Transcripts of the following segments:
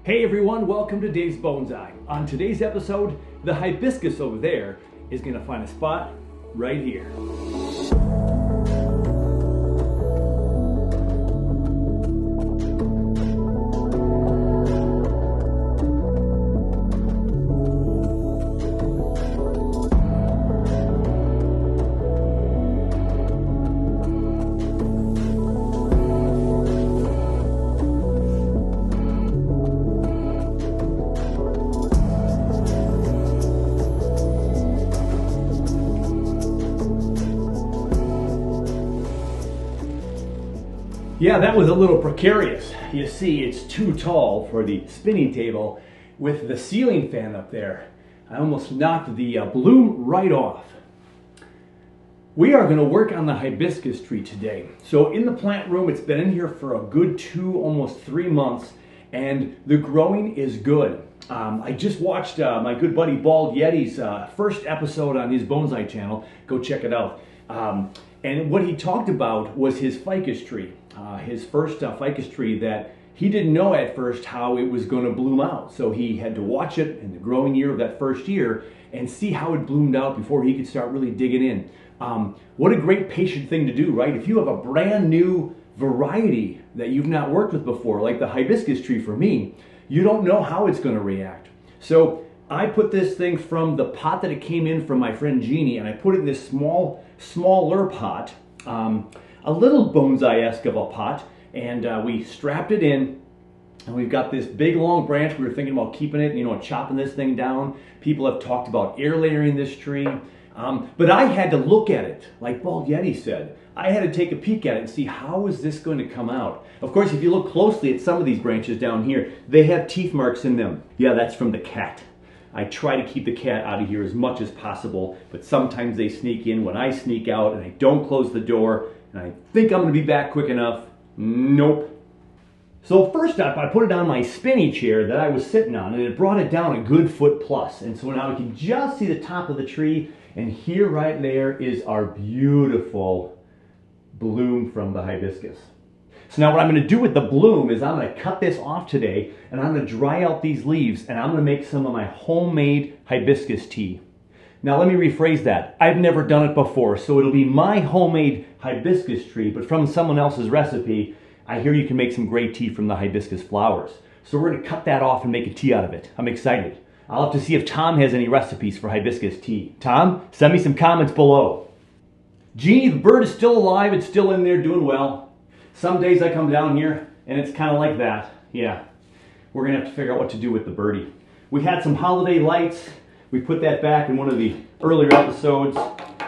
Hey everyone, welcome to Dave's Bonsai. On today's episode, the hibiscus over there is going to find a spot right here. Yeah, that was a little precarious. You see, it's too tall for the spinning table with the ceiling fan up there. I almost knocked the bloom right off. We are going to work on the hibiscus tree today. So in the plant room, it's been in here for a good 2, almost 3 months, and the growing is good. I just watched my good buddy Bald Yeti's first episode on his bonsai channel. Go check it out. And what he talked about was his ficus tree. His first ficus tree that he didn't know at first how it was going to bloom out. So he had to watch it in the growing year of that first year and see how it bloomed out before he could start really digging in. What a great patient thing to do, right? If you have a brand new variety that you've not worked with before, like the hibiscus tree for me, you don't know how it's going to react. So I put this thing from the pot that it came in from my friend Jeannie, and I put it in this smaller pot, a little bonsai-esque of a pot, and we strapped it in, and we've got this big long branch. We were thinking about keeping it, chopping this thing down. People have talked about air layering this tree, but I had to look at it, like Bald Yeti said. I had to take a peek at it and see how is this going to come out. Of course, if you look closely at some of these branches down here, they have teeth marks in them. Yeah, that's from the cat. I try to keep the cat out of here as much as possible, but sometimes they sneak in when I sneak out and I don't close the door, and I think I'm going to be back quick enough. Nope. So first up, I put it on my spinny chair that I was sitting on, and it brought it down a good foot plus. And so now we can just see the top of the tree, and here right there is our beautiful bloom from the hibiscus. So now what I'm going to do with the bloom is I'm going to cut this off today, and I'm going to dry out these leaves, and I'm going to make some of my homemade hibiscus tea. Now let me rephrase that. I've never done it before, so it'll be my homemade hibiscus tree, but from someone else's recipe. I hear you can make some great tea from the hibiscus flowers. So we're going to cut that off and make a tea out of it. I'm excited. I'll have to see if Tom has any recipes for hibiscus tea. Tom, send me some comments below. Jeannie, the bird is still alive. It's still in there doing well. Some days I come down here and it's kind of like that. Yeah, we're going to have to figure out what to do with the birdie. We had some holiday lights. We put that back in one of the earlier episodes.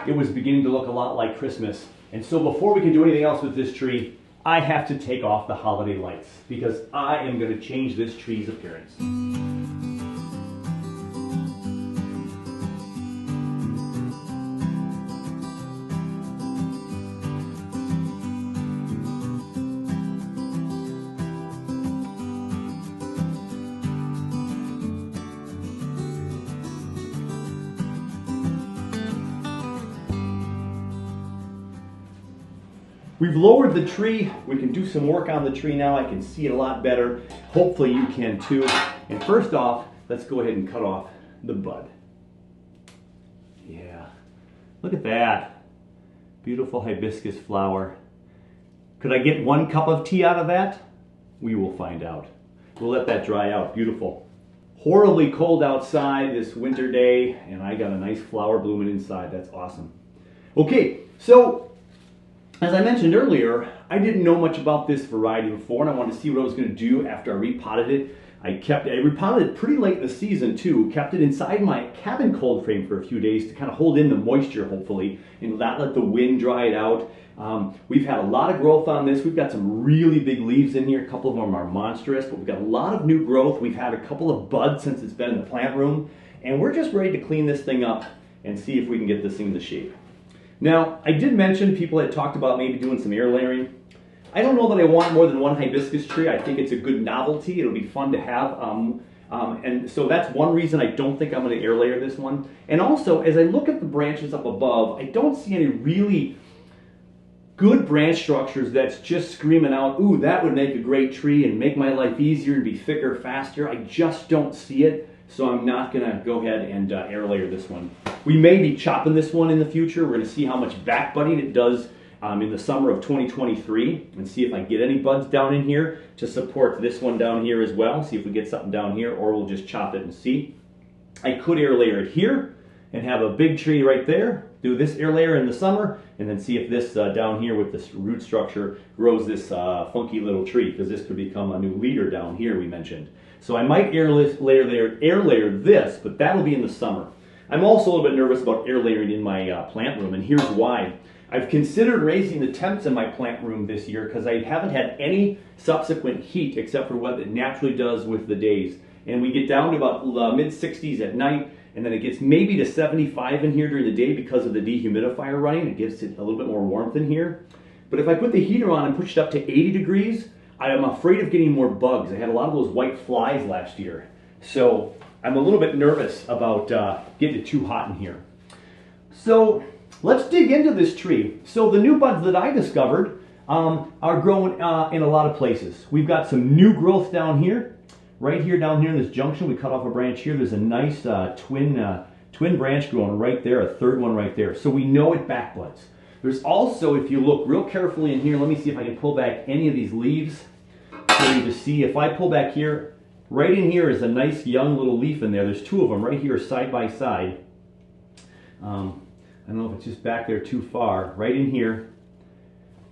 It was beginning to look a lot like Christmas. And so before we can do anything else with this tree, I have to take off the holiday lights because I am going to change this tree's appearance. We've lowered the tree. We can do some work on the tree now. I can see it a lot better. Hopefully you can too. And first off, let's go ahead and cut off the bud. Yeah, look at that. Beautiful hibiscus flower. Could I get 1 cup of tea out of that? We will find out. We'll let that dry out. Beautiful. Horribly cold outside this winter day, and I got a nice flower blooming inside. That's awesome. Okay, so as I mentioned earlier, I didn't know much about this variety before, and I wanted to see what I was going to do after I repotted it. I repotted it pretty late in the season too, kept it inside my cabin cold frame for a few days to kind of hold in the moisture hopefully, and not let the wind dry it out. We've had a lot of growth on this. We've got some really big leaves in here. A couple of them are monstrous, but we've got a lot of new growth. We've had a couple of buds since it's been in the plant room, and we're just ready to clean this thing up and see if we can get this thing into shape. Now, I did mention people had talked about maybe doing some air layering. I don't know that I want more than 1 hibiscus tree. I think it's a good novelty. It'll be fun to have. And so that's one reason I don't think I'm going to air layer this one. And also, as I look at the branches up above, I don't see any really good branch structures that's just screaming out, ooh, that would make a great tree and make my life easier and be thicker, faster. I just don't see it, so I'm not gonna go ahead and air layer this one. We may be chopping this one in the future. We're gonna see how much back budding it does in the summer of 2023 and see if I get any buds down in here to support this one down here as well. See if we get something down here, or we'll just chop it and see. I could air layer it here and have a big tree right there, do this air layer in the summer, and then see if this down here with this root structure grows this funky little tree, because this could become a new leader down here we mentioned. So I might air layer this, but that'll be in the summer. I'm also a little bit nervous about air layering in my plant room, and here's why. I've considered raising the temps in my plant room this year because I haven't had any subsequent heat except for what it naturally does with the days. And we get down to about mid-60s at night, and then it gets maybe to 75 in here during the day because of the dehumidifier running. It gives it a little bit more warmth in here. But if I put the heater on and push it up to 80 degrees, I am afraid of getting more bugs. I had a lot of those white flies last year. So I'm a little bit nervous about getting it too hot in here. So let's dig into this tree. So the new buds that I discovered are growing in a lot of places. We've got some new growth down here. Right here down here in this junction, we cut off a branch here. There's a nice twin branch growing right there, a third one right there. So we know it back buds. There's also, if you look real carefully in here, let me see if I can pull back any of these leaves for you to see. If I pull back here, right in here is a nice young little leaf in there. There's two of them right here side by side. I don't know if it's just back there too far. Right in here.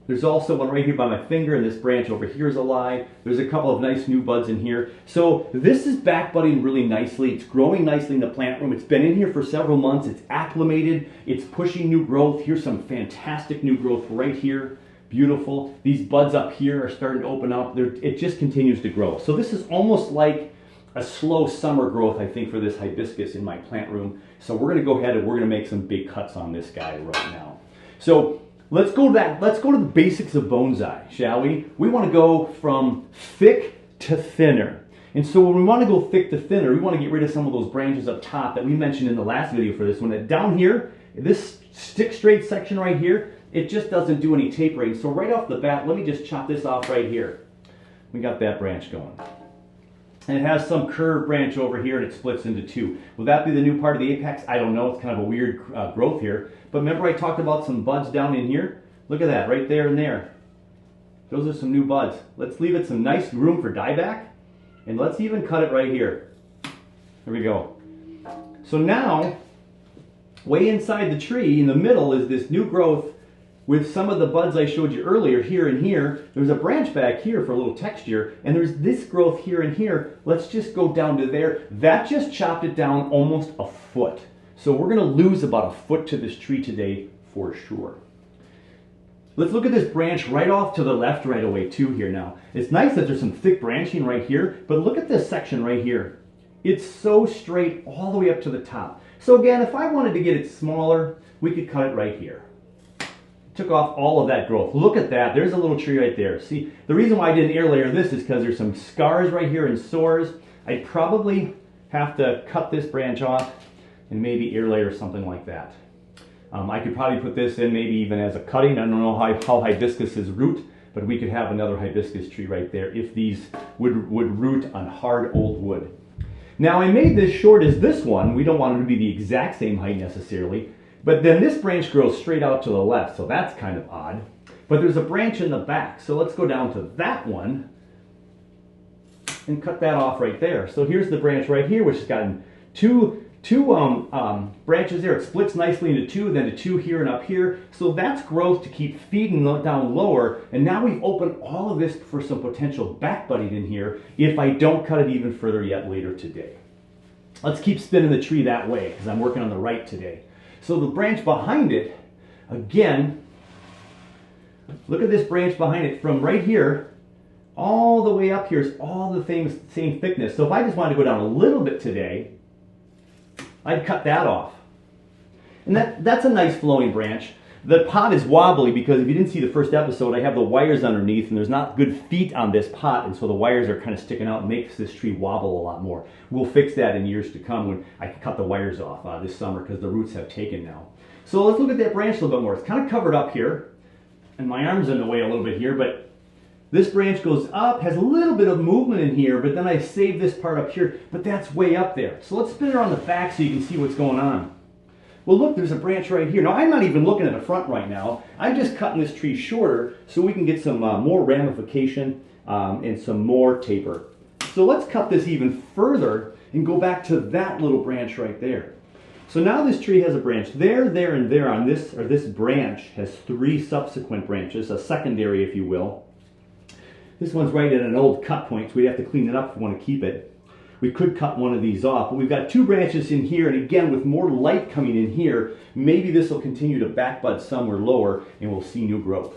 There's also one right here by my finger, and this branch over here is alive. There's a couple of nice new buds in here. So this is back budding really nicely. It's growing nicely in the plant room. It's been in here for several months. It's acclimated. It's pushing new growth. Here's some fantastic new growth right here. Beautiful. These buds up here are starting to open up. It just continues to grow. So this is almost like a slow summer growth, I think, for this hibiscus in my plant room. So we're going to go ahead and we're going to make some big cuts on this guy right now. So let's go to the basics of bonsai, shall we? We want to go from thick to thinner. And so when we want to go thick to thinner, we want to get rid of some of those branches up top that we mentioned in the last video for this one. That down here, this stick straight section right here, it just doesn't do any tapering. So right off the bat, let me just chop this off right here. We got that branch going. And it has some curved branch over here, and it splits into two. Will that be the new part of the apex? I don't know. It's kind of a weird growth here. But remember I talked about some buds down in here? Look at that, right there and there. Those are some new buds. Let's leave it some nice room for dieback, and let's even cut it right here. There we go. So now, way inside the tree, in the middle, is this new growth with some of the buds I showed you earlier here and here. There's a branch back here for a little texture, and there's this growth here and here. Let's just go down to there. That just chopped it down almost a foot. So we're going to lose about a foot to this tree today for sure. Let's look at this branch right off to the left right away too here now. It's nice that there's some thick branching right here, but look at this section right here. It's so straight all the way up to the top. So again, if I wanted to get it smaller, we could cut it right here. Took off all of that growth. Look at that. There's a little tree right there. See, the reason why I didn't air layer this is because there's some scars right here and sores. I'd probably have to cut this branch off and maybe air layer something like that. I could probably put this in maybe even as a cutting. I don't know how hibiscuses root, but we could have another hibiscus tree right there if these would root on hard old wood. Now I made this short as this one. We don't want them to be the exact same height necessarily, but then this branch grows straight out to the left, so that's kind of odd. But there's a branch in the back, so let's go down to that one and cut that off right there. So here's the branch right here, which has gotten two branches there. It splits nicely into two, then to two here and up here. So that's growth to keep feeding down lower. And now we've opened all of this for some potential back budding in here if I don't cut it even further yet later today. Let's keep spinning the tree that way because I'm working on the right today. So the branch behind it, again, look at this branch behind it from right here all the way up here is all the same thickness. So if I just wanted to go down a little bit today, I'd cut that off. And that's a nice flowing branch. The pot is wobbly because if you didn't see the first episode, I have the wires underneath and there's not good feet on this pot, and so the wires are kind of sticking out and makes this tree wobble a lot more. We'll fix that in years to come when I can cut the wires off this summer because the roots have taken now. So let's look at that branch a little bit more. It's kind of covered up here. and my arm's in the way a little bit here, but this branch goes up, has a little bit of movement in here, but then I save this part up here, but that's way up there. So let's spin it on the back so you can see what's going on. Well, look, there's a branch right here. Now, I'm not even looking at the front right now. I'm just cutting this tree shorter so we can get some more ramification and some more taper. So let's cut this even further and go back to that little branch right there. So now this tree has a branch there, there, and there on this, or this branch has 3 subsequent branches, a secondary, if you will. This one's right at an old cut point, so we'd have to clean it up if we want to keep it. We could cut one of these off, but we've got 2 branches in here, and again, with more light coming in here, maybe this will continue to back bud somewhere lower, and we'll see new growth.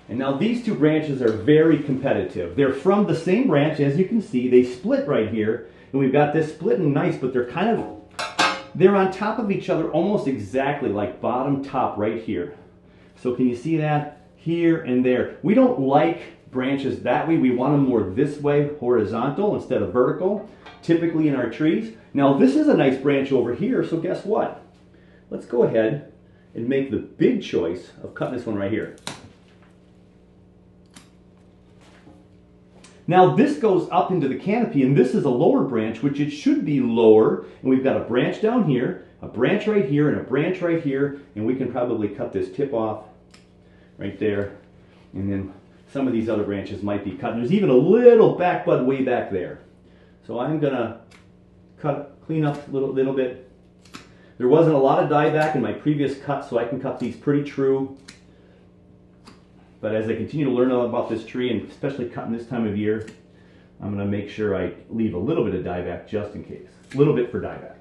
And now these 2 branches are very competitive. They're from the same branch, as you can see. They split right here, and we've got this splitting nice, but they're on top of each other almost exactly like bottom top right here. So can you see that? Here and there. We don't like branches that way. We want them more this way, horizontal instead of vertical, typically in our trees. Now this is a nice branch over here, so guess what? Let's go ahead and make the big choice of cutting this one right here. Now this goes up into the canopy, and this is a lower branch, which it should be lower, and we've got a branch down here, a branch right here, and a branch right here, and we can probably cut this tip off right there, and then some of these other branches might be cut. And there's even a little back bud way back there. So I'm gonna clean up a little bit. There wasn't a lot of dieback in my previous cut, so I can cut these pretty true. But as I continue to learn about this tree, and especially cutting this time of year, I'm gonna make sure I leave a little bit of dieback just in case. A little bit for dieback.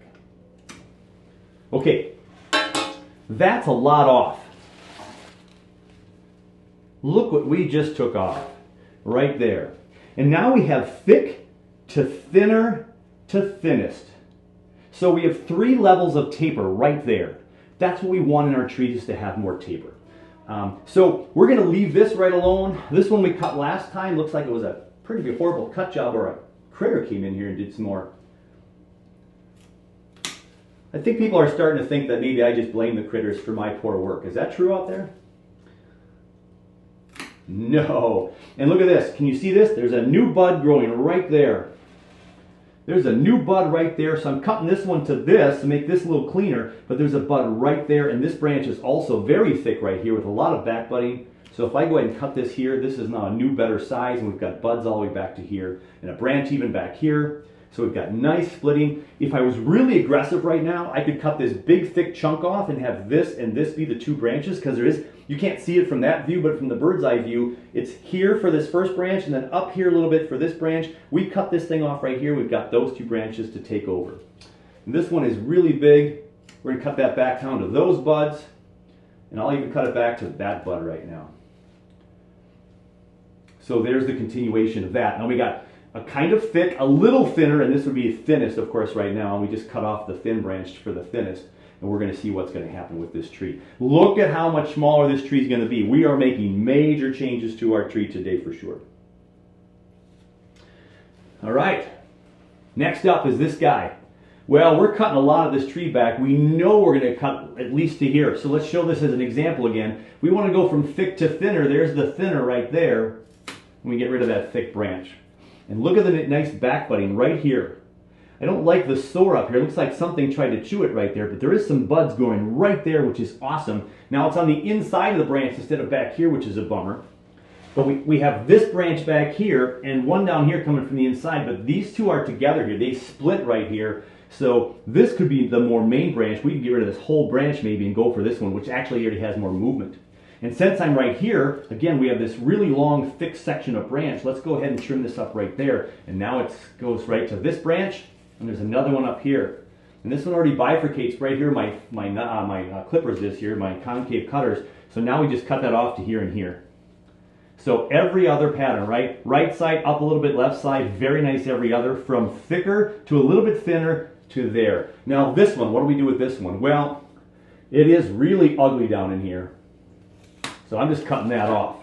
Okay, that's a lot off. Look what we just took off, right there. And now we have thick to thinner to thinnest. So we have 3 levels of taper right there. That's what we want in our trees, to have more taper. So we're gonna leave this right alone. This one we cut last time, looks like it was a pretty horrible cut job, or a critter came in here and did some more. I think people are starting to think that maybe I just blame the critters for my poor work. Is that true out there? No. And look at this. Can you see this? There's a new bud growing right there. There's a new bud right there. So I'm cutting this one to this to make this a little cleaner, but there's a bud right there, and this branch is also very thick right here with a lot of back budding. So if I go ahead and cut this here, this is now a new, better size, and we've got buds all the way back to here, and a branch even back here. So we've got nice splitting. If I was really aggressive right now, I could cut this big thick chunk off and have this and this be the 2 branches, because you can't see it from that view, but from the bird's eye view, it's here for this first branch and then up here a little bit for this branch. We cut this thing off right here. We've got those 2 branches to take over. And this one is really big. We're gonna cut that back down to those buds, and I'll even cut it back to that bud right now. So there's the continuation of that. Now we got a kind of thick, a little thinner, and this would be thinnest, of course, right now. And we just cut off the thin branch for the thinnest, and we're going to see what's going to happen with this tree. Look at how much smaller this tree is going to be. We are making major changes to our tree today for sure. All right, next up is this guy. Well, we're cutting a lot of this tree back. We know we're going to cut at least to here. So let's show this as an example again. We want to go from thick to thinner. There's the thinner right there. And we get rid of that thick branch. And look at the nice back budding right here. I don't like the sore up here. It looks like something tried to chew it right there, but there is some buds growing right there, which is awesome. Now it's on the inside of the branch instead of back here, which is a bummer. But we have this branch back here and one down here coming from the inside, but these 2 are together here. They split right here. So this could be the more main branch. We can get rid of this whole branch maybe and go for this one, which actually already has more movement. And since I'm right here, again, we have this really long, thick section of branch. Let's go ahead and trim this up right there. And now it goes right to this branch, and there's another one up here. And this one already bifurcates right here. My clippers is here, my concave cutters. So now we just cut that off to here and here. So every other pattern, right? Right side up a little bit, left side, very nice every other, from thicker to a little bit thinner to there. Now this one, what do we do with this one? Well, it is really ugly down in here. So I'm just cutting that off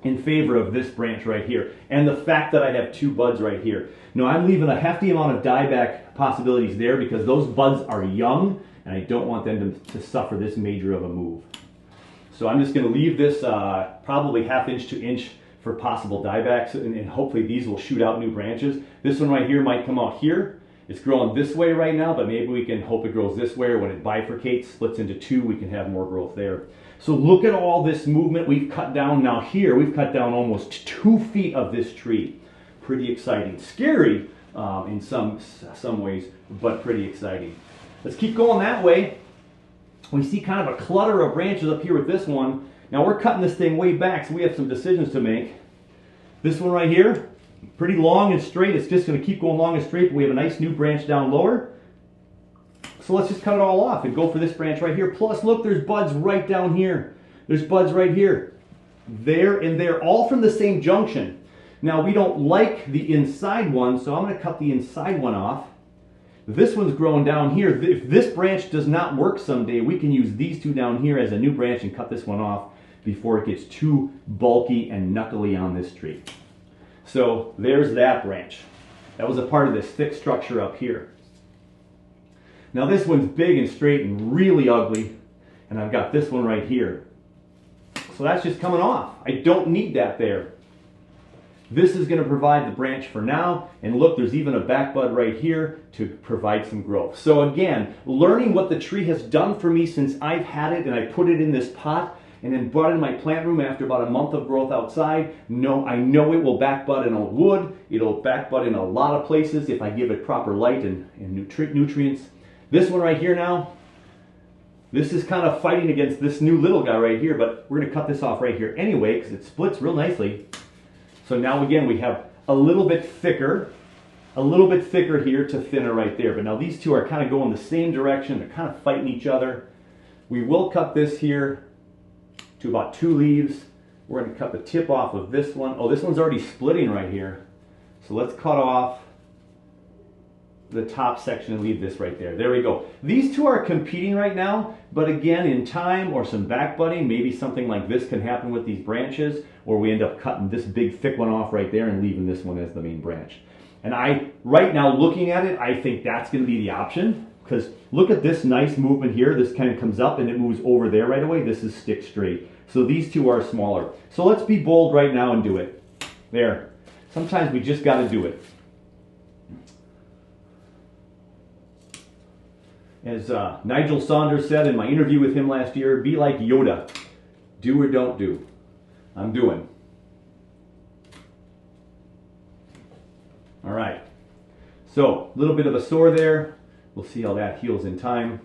in favor of this branch right here. And the fact that I have 2 buds right here. Now I'm leaving a hefty amount of dieback possibilities there because those buds are young and I don't want them to suffer this major of a move. So I'm just going to leave this probably 1/2 inch to inch for possible diebacks, and hopefully these will shoot out new branches. This one right here might come out here. It's growing this way right now, but maybe we can hope it grows this way, or when it bifurcates, splits into two, we can have more growth there. So look at all this movement we've cut down now here. We've cut down almost 2 feet of this tree. Pretty exciting. Scary in some ways, but pretty exciting. Let's keep going that way. We see kind of a clutter of branches up here with this one. Now we're cutting this thing way back, so we have some decisions to make. This one right here, pretty long and straight. It's just going to keep going long and straight, but we have a nice new branch down lower. So let's just cut it all off and go for this branch right here. Plus, look, there's buds right down here. There's buds right here. There and there, all from the same junction. Now, we don't like the inside one, so I'm going to cut the inside one off. This one's growing down here. If this branch does not work someday, we can use these two down here as a new branch and cut this one off before it gets too bulky and knuckly on this tree. So there's that branch. That was a part of this thick structure up here. Now this one's big and straight and really ugly, and I've got this one right here. So that's just coming off. I don't need that there. This is going to provide the branch for now, and look, there's even a back bud right here to provide some growth. So again, learning what the tree has done for me since I've had it and I put it in this pot and then brought it in my plant room after about a month of growth outside. I know it will back bud in old wood. It'll back bud in a lot of places if I give it proper light and nutrients. This one right here now, this is kind of fighting against this new little guy right here, but we're going to cut this off right here anyway because it splits real nicely. So now again, we have a little bit thicker here to thinner right there. But now these two are kind of going the same direction. They're kind of fighting each other. We will cut this here to about 2 leaves. We're going to cut the tip off of this one. Oh, this one's already splitting right here. So let's cut off the top section and leave this right there. There we go. These two are competing right now, but again, in time or some back budding, maybe something like this can happen with these branches, or we end up cutting this big thick one off right there and leaving this one as the main branch. And right now looking at it, I think that's going to be the option, because look at this nice movement here. This kind of comes up and it moves over there right away. This is stick straight. So these two are smaller. So let's be bold right now and do it. There. Sometimes we just got to do it. As Nigel Saunders said in my interview with him last year, be like Yoda. Do or don't do. I'm doing. All right. So, a little bit of a sore there. We'll see how that heals in time.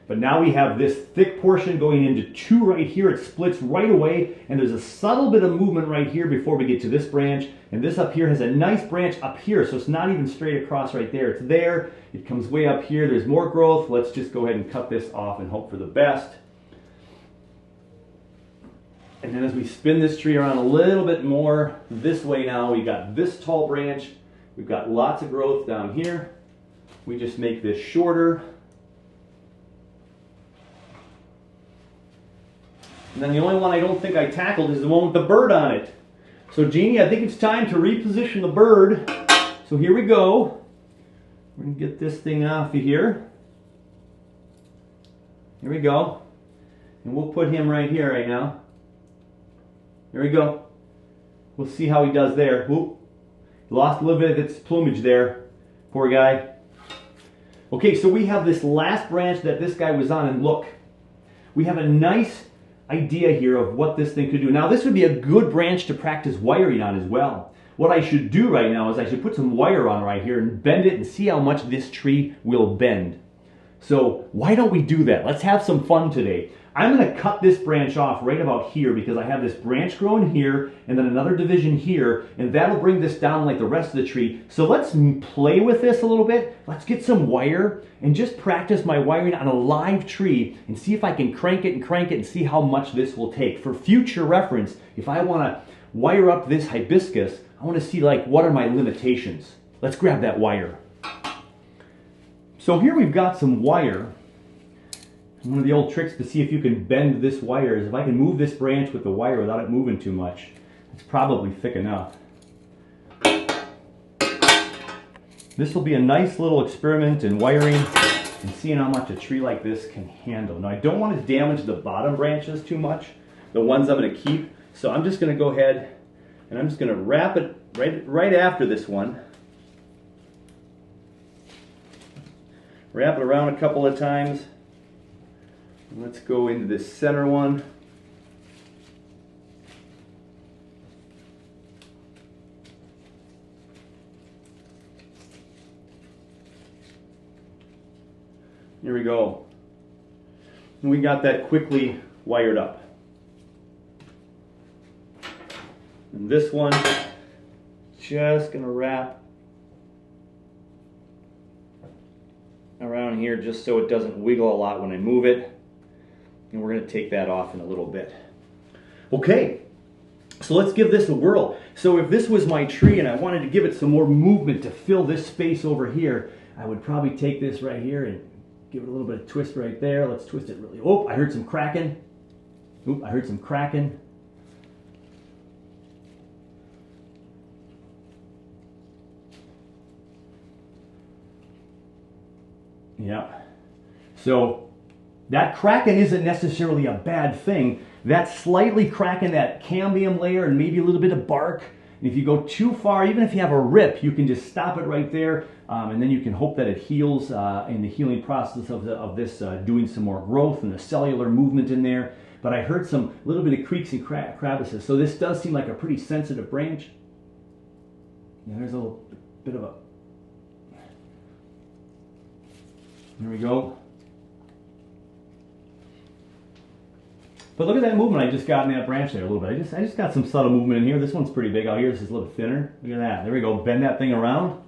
But now we have this thick portion going into 2 right here. It splits right away, and there's a subtle bit of movement right here before we get to this branch. And this up here has a nice branch up here, so it's not even straight across right there. It's there. It comes way up here. There's more growth. Let's just go ahead and cut this off and hope for the best. And then as we spin this tree around a little bit more this way now, we got this tall branch. We've got lots of growth down here. We just make this shorter. And then the only one I don't think I tackled is the one with the bird on it. So Jeannie, I think it's time to reposition the bird. So here we go. We're going to get this thing off of here. Here we go. And we'll put him right here right now. There we go. We'll see how he does there. Whoop. Lost a little bit of its plumage there. Poor guy. Okay, so we have this last branch that this guy was on, and look. We have a nice idea here of what this thing could do. Now this would be a good branch to practice wiring on as well. What I should do right now is I should put some wire on right here and bend it and see how much this tree will bend. So why don't we do that? Let's have some fun today. I'm going to cut this branch off right about here because I have this branch growing here and then another division here, and that'll bring this down like the rest of the tree. So let's play with this a little bit. Let's get some wire and just practice my wiring on a live tree and see if I can crank it and see how much this will take. For future reference, if I want to wire up this hibiscus, I want to see like what are my limitations. Let's grab that wire. So here we've got some wire. One of the old tricks to see if you can bend this wire is if I can move this branch with the wire without it moving too much. It's probably thick enough. This will be a nice little experiment in wiring and seeing how much a tree like this can handle. Now I don't want to damage the bottom branches too much, the ones I'm going to keep. So I'm just going to go ahead and I'm just going to wrap it right after this one. Wrap it around a couple of times. Let's go into this center one. Here we go. And we got that quickly wired up. And this one, just gonna wrap around here just so it doesn't wiggle a lot when I move it. And we're gonna take that off in a little bit. Okay, so let's give this a whirl. So if this was my tree and I wanted to give it some more movement to fill this space over here, I would probably take this right here and give it a little bit of twist right there. Let's twist it really. Oh, I heard some cracking. Oop, I heard some cracking. Yeah. So that cracking isn't necessarily a bad thing. That's slightly cracking that cambium layer and maybe a little bit of bark. And if you go too far, even if you have a rip, you can just stop it right there, and then you can hope that it heals in the healing process of this doing some more growth and the cellular movement in there. But I heard some little bit of creaks and crevices, so this does seem like a pretty sensitive branch. Yeah, there's a little bit of a... There we go. But look at that movement I just got in that branch there a little bit. I just got some subtle movement in here. This one's pretty big out here. This is a little thinner. Look at that. There we go. Bend that thing around.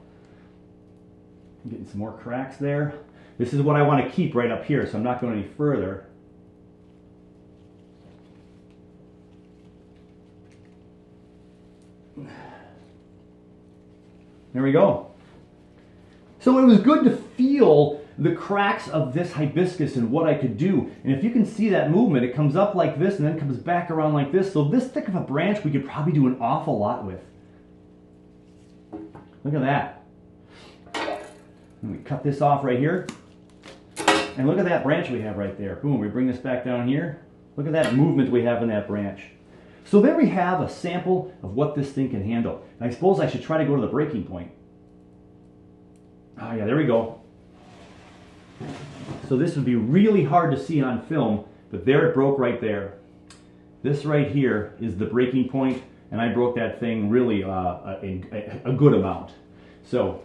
I'm getting some more cracks there. This is what I want to keep right up here, so I'm not going any further. There we go. So it was good to feel the cracks of this hibiscus and what I could do. And if you can see that movement, it comes up like this and then comes back around like this. So this thick of a branch we could probably do an awful lot with. Look at that. And we cut this off right here. And look at that branch we have right there. Boom, we bring this back down here. Look at that movement we have in that branch. So there we have a sample of what this thing can handle. And I suppose I should try to go to the breaking point. Oh yeah, there we go. So this would be really hard to see on film, but there it broke right there. This right here is the breaking point, and I broke that thing really a good amount. So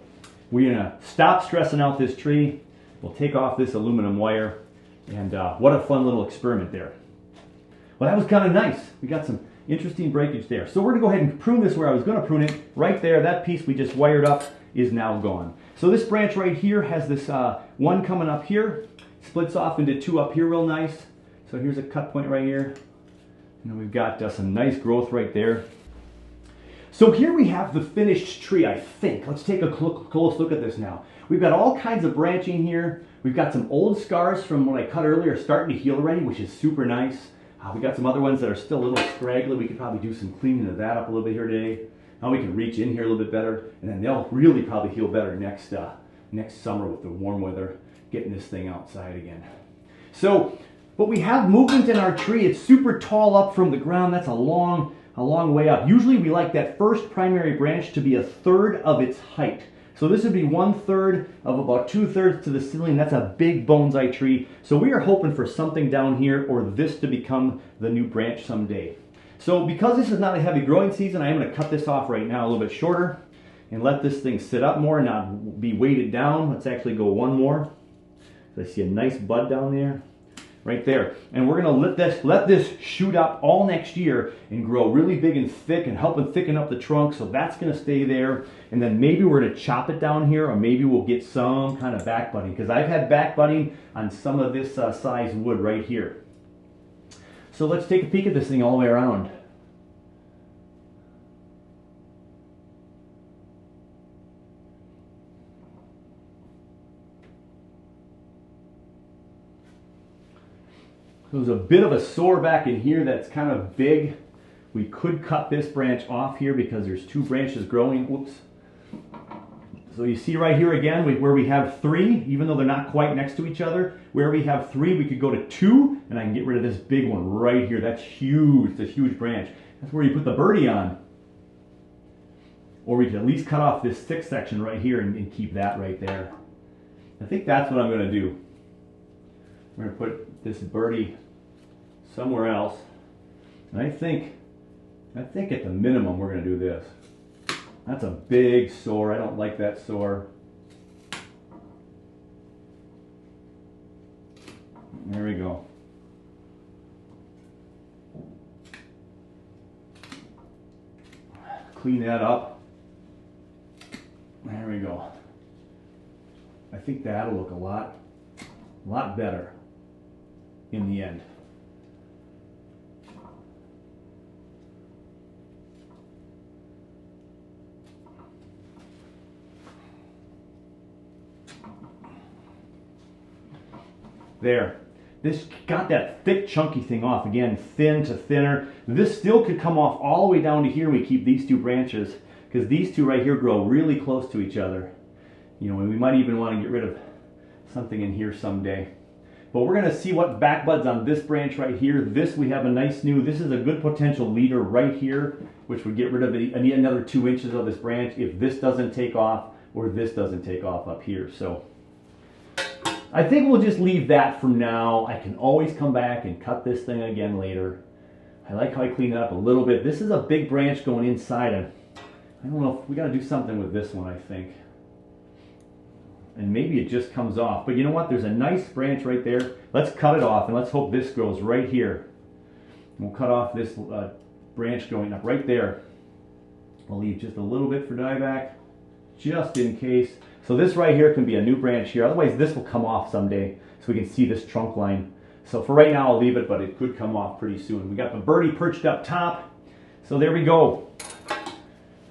we're gonna stop stressing out this tree. We'll take off this aluminum wire, and what a fun little experiment there. Well, that was kind of nice. We got some interesting breakage there. So we're gonna go ahead and prune this where I was gonna prune it. Right there, that piece we just wired up is now gone. So this branch right here has this one coming up here, splits off into two up here real nice. So here's a cut point right here. And we've got some nice growth right there. So here we have the finished tree, I think. Let's take a close look at this now. We've got all kinds of branching here. We've got some old scars from when I cut earlier starting to heal already, which is super nice. We got some other ones that are still a little scraggly. We could probably do some cleaning of that up a little bit here today. Now we can reach in here a little bit better, and then they'll really probably heal better next summer with the warm weather, getting this thing outside again. So, but we have movement in our tree. It's super tall up from the ground. That's a long way up. Usually we like that first primary branch to be a third of its height. So this would be 1/3 of about 2/3 to the ceiling. That's a big bonsai tree. So we are hoping for something down here or this to become the new branch someday. So because this is not a heavy growing season, I am going to cut this off right now a little bit shorter and let this thing sit up more and not be weighted down. Let's actually go one more. So I see a nice bud down there. Right there. And we're going to let this shoot up all next year and grow really big and thick and help and thicken up the trunk. So that's going to stay there. And then maybe we're going to chop it down here, or maybe we'll get some kind of back budding, because I've had back budding on some of this size wood right here. So let's take a peek at this thing all the way around. There's a bit of a sore back in here that's kind of big. We could cut this branch off here because there's two branches growing. Whoops. So you see right here again, where we have 3, even though they're not quite next to each other, where we have 3, we could go to 2, and I can get rid of this big one right here. That's huge, it's a huge branch. That's where you put the birdie on. Or we could at least cut off this thick section right here and keep that right there. I think that's what I'm going to do. We're going to put this birdie somewhere else. And I think at the minimum we're going to do this. That's a big sore. I don't like that sore. There we go. Clean that up. There we go. I think that'll look a lot better in the end. There. This got that thick chunky thing off. Again, thin to thinner. This still could come off all the way down to here. We keep these 2 branches because these 2 right here grow really close to each other. You know, and we might even want to get rid of something in here someday. But we're going to see what back buds on this branch right here. This we have a nice new, this is a good potential leader right here, which would get rid of another 2 inches of this branch if this doesn't take off or this doesn't take off up here. So I think we'll just leave that for now. I can always come back and cut this thing again later. I like how I clean it up a little bit. This is a big branch going inside, and I don't know if we got to do something with this one, I think. And maybe it just comes off. But you know what? There's a nice branch right there. Let's cut it off, and let's hope this grows right here. We'll cut off this branch going up right there. I'll leave just a little bit for dieback, just in case. So this right here can be a new branch here. Otherwise, this will come off someday, so we can see this trunk line. So for right now, I'll leave it, but it could come off pretty soon. We got the birdie perched up top. So there we go.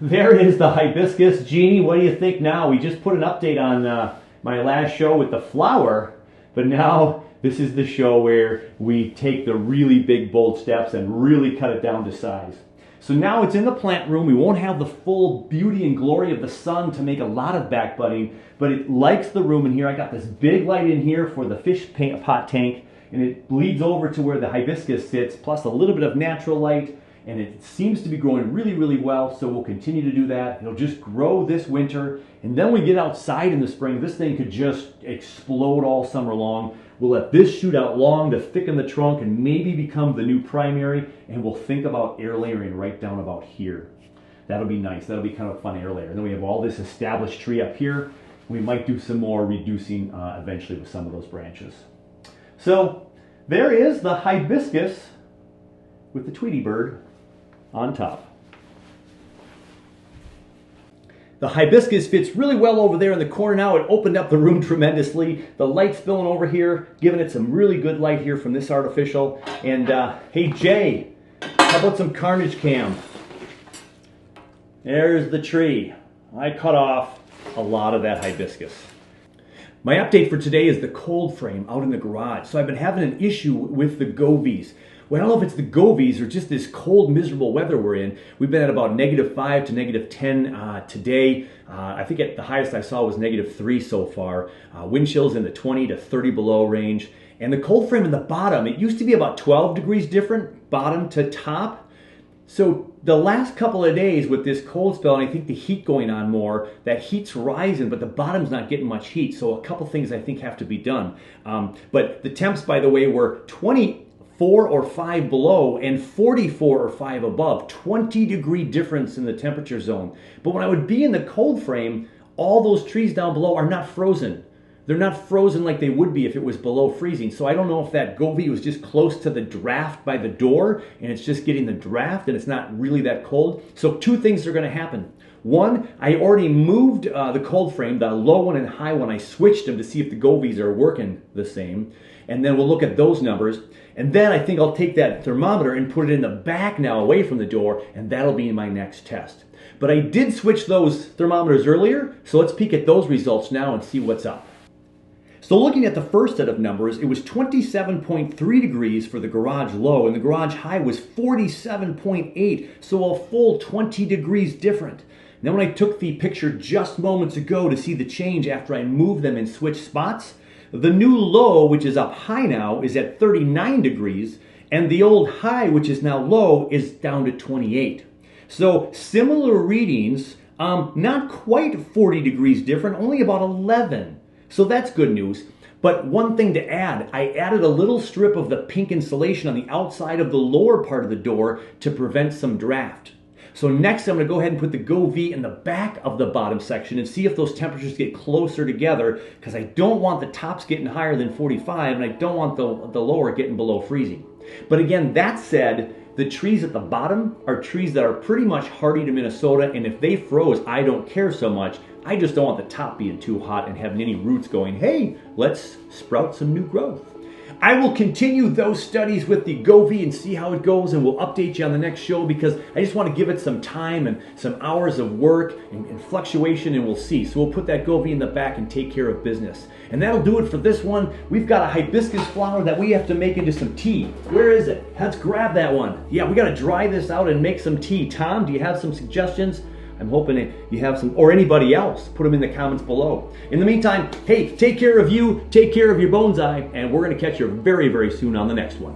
There is the hibiscus. Jeannie, what do you think now? We just put an update on my last show with the flower, but now this is the show where we take the really big, bold steps and really cut it down to size. So now it's in the plant room. We won't have the full beauty and glory of the sun to make a lot of back budding, but it likes the room in here. I got this big light in here for the fish pot tank, and it bleeds over to where the hibiscus sits, plus a little bit of natural light. And it seems to be growing really, really well, so we'll continue to do that. It'll just grow this winter, and then we get outside in the spring, this thing could just explode all summer long. We'll let this shoot out long to thicken the trunk and maybe become the new primary, and we'll think about air layering right down about here. That'll be nice. That'll be kind of a fun air layer. And then we have all this established tree up here. We might do some more reducing eventually with some of those branches. So there is the hibiscus with the Tweety bird on top. The hibiscus fits really well over there in the corner now. It opened up the room tremendously. The light's spilling over here, giving it some really good light here from this artificial. And hey Jay, how about some Carnage Cam? There's the tree. I cut off a lot of that hibiscus. My update for today is the cold frame out in the garage. So I've been having an issue with the govies. Well, I don't know if it's the govies or just this cold, miserable weather we're in. We've been at about -5 to -10 today. I think at the highest I saw was -3 so far. Wind chills in the 20 to 30 below range. And the cold frame in the bottom, it used to be about 12 degrees different, bottom to top. So the last couple of days with this cold spell, and I think the heat going on more, that heat's rising, but the bottom's not getting much heat. So a couple things I think have to be done. But the temps, by the way, were 24 or 5 below and 44 or 5 above. 20-degree difference in the temperature zone. But when I would be in the cold frame, all those trees down below are not frozen. They're not frozen like they would be if it was below freezing. So I don't know if that govie was just close to the draft by the door and it's just getting the draft and it's not really that cold. So 2 things are going to happen. One, I already moved the cold frame, the low one and high one. I switched them to see if the govies are working the same. And then we'll look at those numbers. And then I think I'll take that thermometer and put it in the back now away from the door, and that'll be my next test. But I did switch those thermometers earlier, so let's peek at those results now and see what's up. So looking at the first set of numbers, it was 27.3 degrees for the garage low, and the garage high was 47.8, so a full 20 degrees different. And then when I took the picture just moments ago to see the change after I moved them and switched spots, the new low, which is up high now, is at 39 degrees, and the old high, which is now low, is down to 28. So similar readings, not quite 40 degrees different, only about 11. So that's good news. But one thing to add, I added a little strip of the pink insulation on the outside of the lower part of the door to prevent some draft. So next I'm going to go ahead and put the Go V in the back of the bottom section and see if those temperatures get closer together, because I don't want the tops getting higher than 45 and I don't want the lower getting below freezing. But again, that said, the trees at the bottom are trees that are pretty much hardy to Minnesota, and if they froze, I don't care so much. I just don't want the top being too hot and having any roots going, hey, let's sprout some new growth. I will continue those studies with the Go V and see how it goes, and we'll update you on the next show, because I just want to give it some time and some hours of work and fluctuation, and we'll see. So we'll put that Go V in the back and take care of business. And that'll do it for this one. We've got a hibiscus flower that we have to make into some tea. Where is it? Let's grab that one. Yeah, we got to dry this out and make some tea. Tom, do you have some suggestions? I'm hoping you have some, or anybody else, put them in the comments below. In the meantime, hey, take care of you, take care of your bonsai, and we're going to catch you very, very soon on the next one.